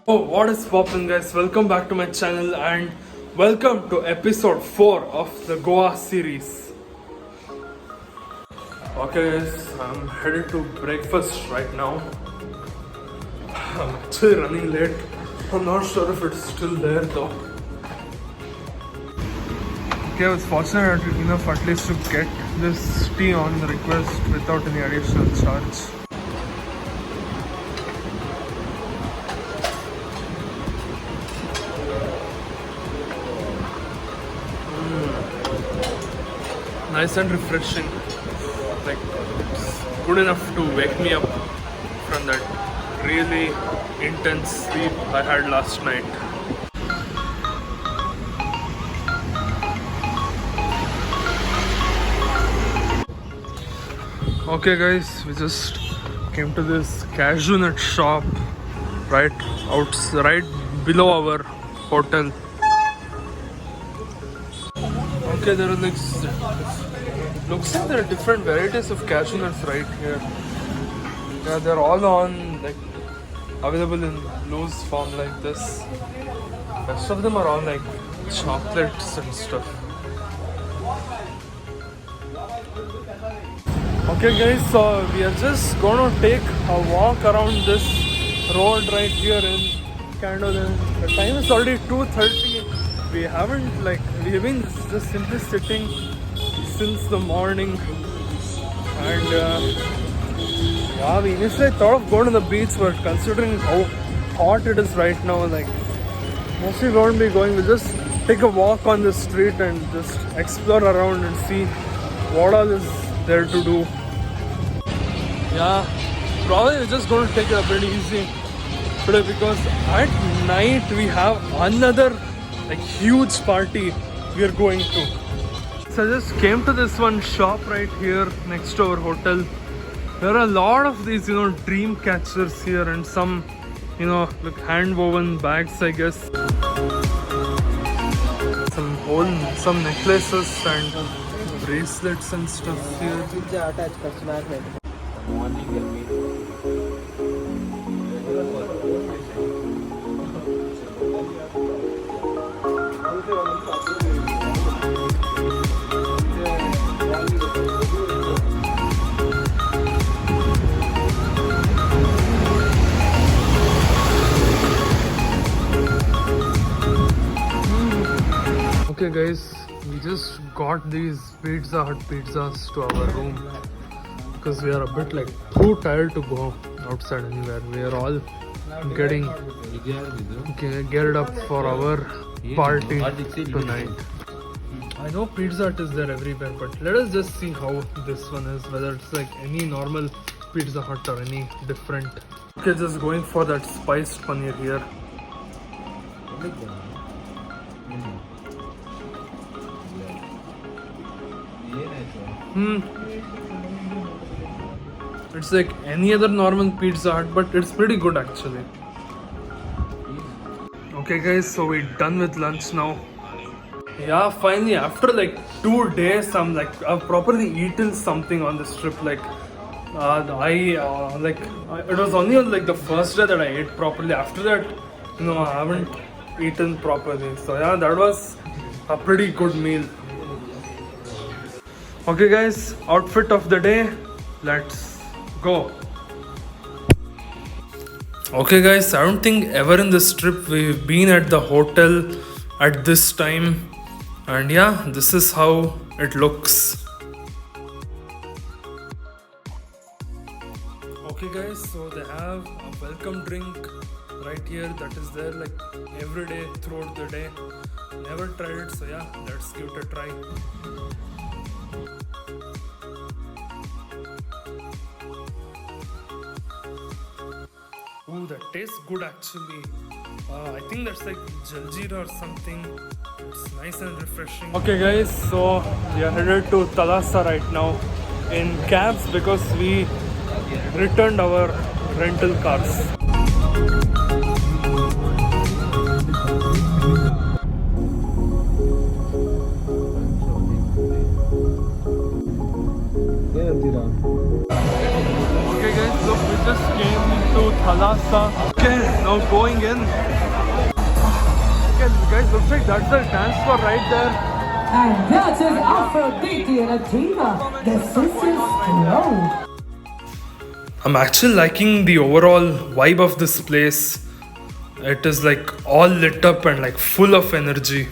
Oh, what is poppin', guys? Welcome back to my channel and welcome to episode 4 of the Goa series. Okay, guys, I'm headed to breakfast right now. I'm actually running late. I'm not sure if it's still there though. Okay, I was fortunate enough at least to get this tea on request without any additional charge. Nice and refreshing. Like, it's good enough to wake me up from that really intense sleep I had last night. Okay guys, we just came to this cashew nut shop right below our hotel. Okay, there are looks like there are different varieties of cashew nuts right here. Yeah, they're all on available in loose form like this. Rest of them are all like chocolates and stuff. Okay guys, so we are just gonna take a walk around this road right here in Candolan. The time is already 2:30. We have been just simply sitting since the morning, and yeah, we initially thought of going to the beach, but considering how hot it is right now, like mostly we won't be going. We'll just take a walk on the street and just explore around and see what all is there to do. Yeah, probably we're just going to take it a bit easy today because at night we have another huge party we are going to. So I just came to this one shop right here next to our hotel. There are a lot of these, dream catchers here and some, like hand woven bags, I guess. Some necklaces and bracelets and stuff here. Okay guys, we just got these Pizza Hut pizzas to our room because we are a bit too tired to go outside anywhere. We are all getting geared up for our party tonight. I know Pizza Hut is there everywhere, but let us just see how this one is, whether it's like any normal Pizza Hut or any different. Okay, just going for that spiced paneer here. It's like any other normal Pizza Hut, but it's pretty good actually. Okay guys, so we're done with lunch now. Yeah, finally after 2 days I've properly eaten something on this trip. It was only on the first day that I ate properly. After that, I haven't eaten properly. So yeah, that was a pretty good meal. Okay guys, outfit of the day, let's go. Okay guys, I don't think ever in this trip we've been at the hotel at this time, and yeah, this is how it looks. Okay guys, so they have a welcome drink right here that is there every day throughout the day. Never tried it, so yeah, let's give it a try. Ooh, that tastes good actually. I think that's jaljeera or something. It's nice and refreshing. Okay guys, so we are headed to Thalassa right now in cabs because we returned our rental cars. Okay guys, so we just came to Thalassa. Okay, now going in. Okay, guys, looks like that's the dance floor right there. And that is Aphrodite and Athena, the sisters Rome. I'm actually liking the overall vibe of this place. It is like all lit up and like full of energy.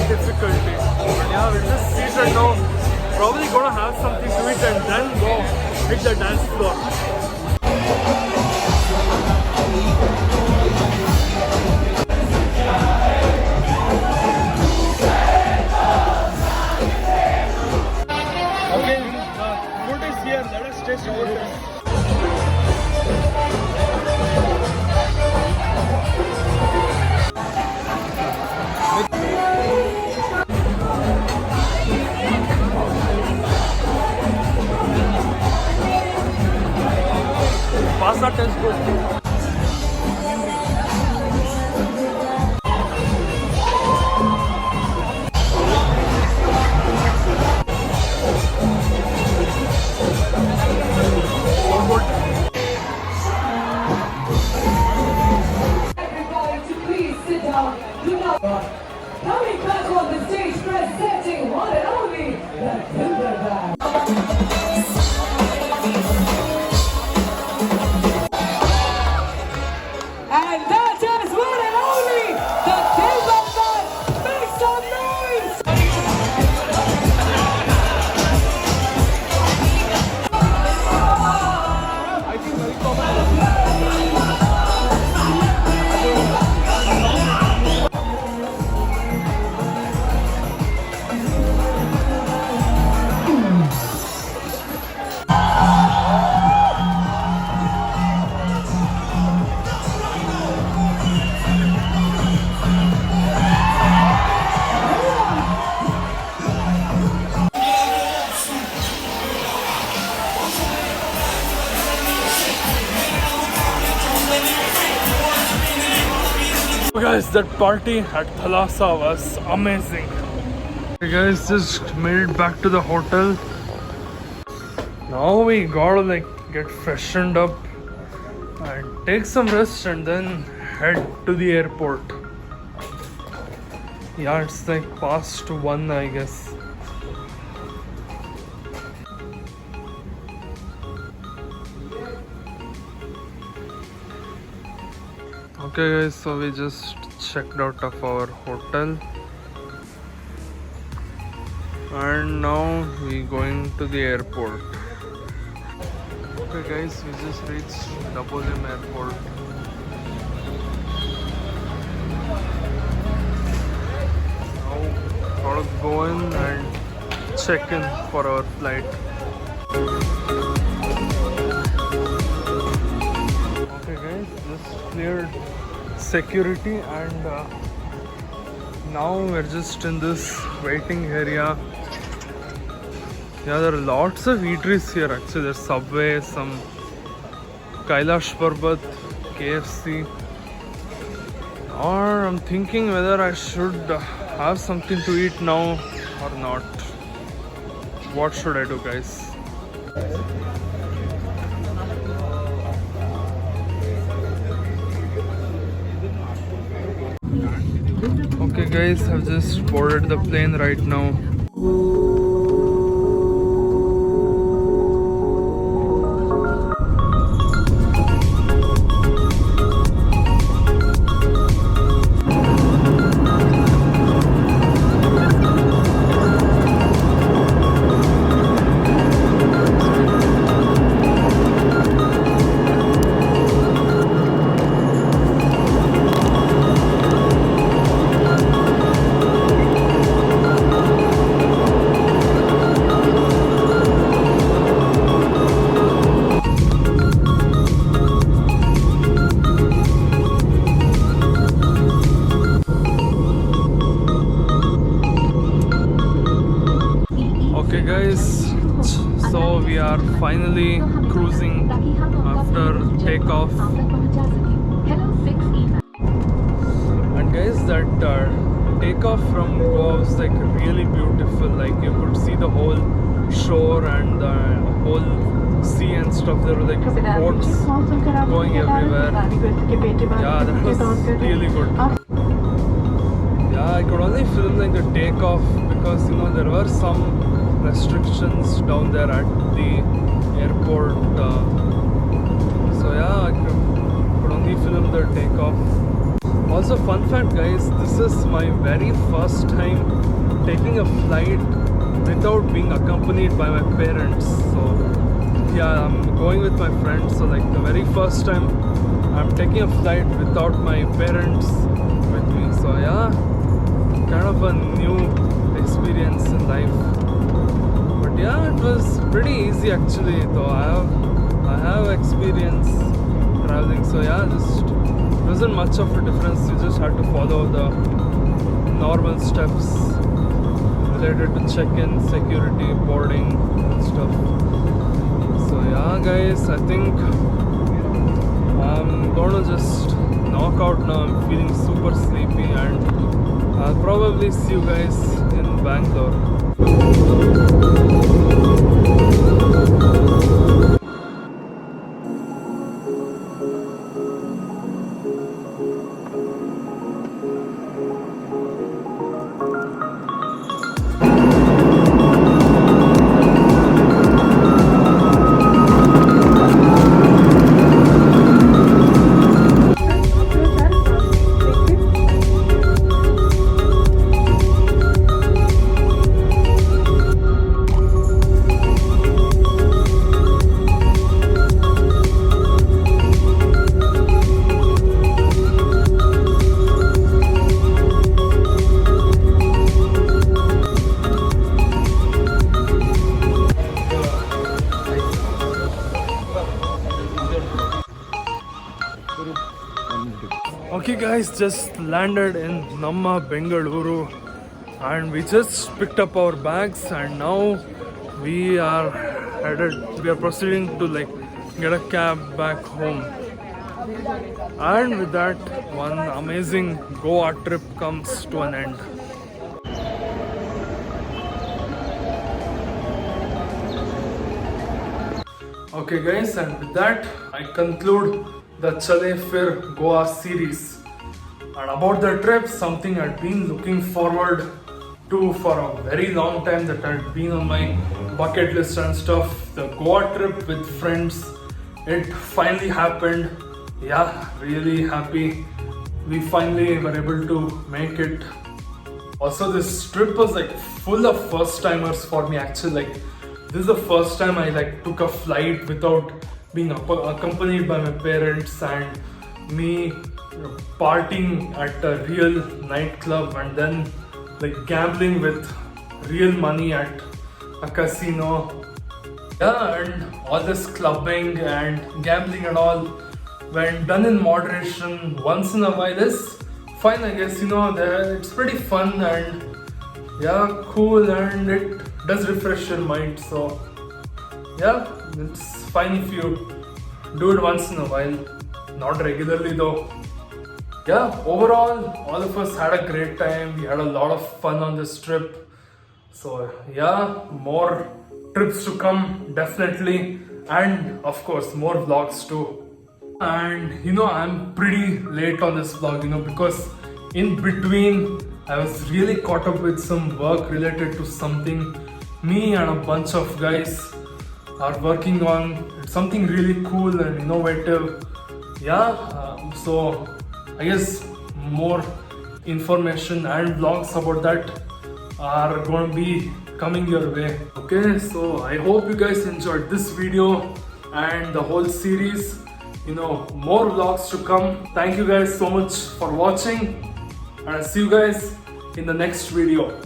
Difficulty. But yeah, we're just seated now. Probably gonna have something to eat and then go hit the dance floor. Okay, food is here. Let us taste food. Pasta tastes good. Everybody to please sit down. Do not. Coming back on the stage, presenting one and only the Timberland. And that is one and only the Timberland. Make some noise! Guys, that party at Thalassa was amazing. Hey guys, just made it back to the hotel. Now we gotta like get freshened up and take some rest and then head to the airport. Yeah, it's like past 1, I guess. Okay guys, so we just checked out of our hotel and now we going to the airport. Okay guys, we just reached Napoleon Airport. Now gotta go in and check in for our flight. Okay guys, just cleared security and now we're just in this waiting area. Yeah, there are lots of eateries here actually. There's Subway, some Kailash Parbat, KFC. Or I'm thinking whether I should have something to eat now or not. What should I do, guys? Okay guys, I've just boarded the plane right now. much. So we are finally cruising after takeoff. And guys, that takeoff from Goa was like really beautiful. Like you could see the whole shore and the whole sea and stuff. There were like boats going everywhere. Yeah, that was really good. Yeah, I could only film like the takeoff because there were some restrictions down there at the airport. So yeah, I could only film the takeoff. Also, fun fact guys, this is my very first time taking a flight without being accompanied by my parents. So yeah, I'm going with my friends. So like the very first time I'm taking a flight without my parents with me. So yeah, kind of a new experience in life. But yeah, it was pretty easy actually, though I have experience traveling. So yeah, just it wasn't much of a difference. You just had to follow the normal steps related to check-in, security, boarding and stuff. So yeah guys, I think I'm gonna just knock out now. I'm feeling super sleepy and I'll probably see you guys in Bangalore. Okay guys, just landed in Namma Bengaluru and we just picked up our bags and now we are proceeding to like get a cab back home. And with that, one amazing Goa trip comes to an end. Okay guys, and with that I conclude the Chale Fir Goa series. And about the trip, something I'd been looking forward to for a very long time, that had been on my bucket list and stuff. The Goa trip with friends, it finally happened. Yeah, really happy we finally were able to make it. Also, this trip was like full of first timers for me actually. Like this is the first time I like took a flight without being accompanied by my parents, and me partying at a real nightclub and then like gambling with real money at a casino. Yeah, and all this clubbing and gambling and all, when done in moderation once in a while, is fine, I guess. It's pretty fun and yeah, cool, and it does refresh your mind. So yeah, it's fine if you do it once in a while, not regularly though. Yeah, overall, all of us had a great time. We had a lot of fun on this trip. So yeah, more trips to come, definitely. And of course, more vlogs too. And I'm pretty late on this vlog, because in between, I was really caught up with some work related to something me and a bunch of guys are working on. It's something really cool and innovative. Yeah, so I guess more information and vlogs about that are going to be coming your way. Okay, so I hope you guys enjoyed this video and the whole series. More vlogs to come. Thank you guys so much for watching, and I'll see you guys in the next video.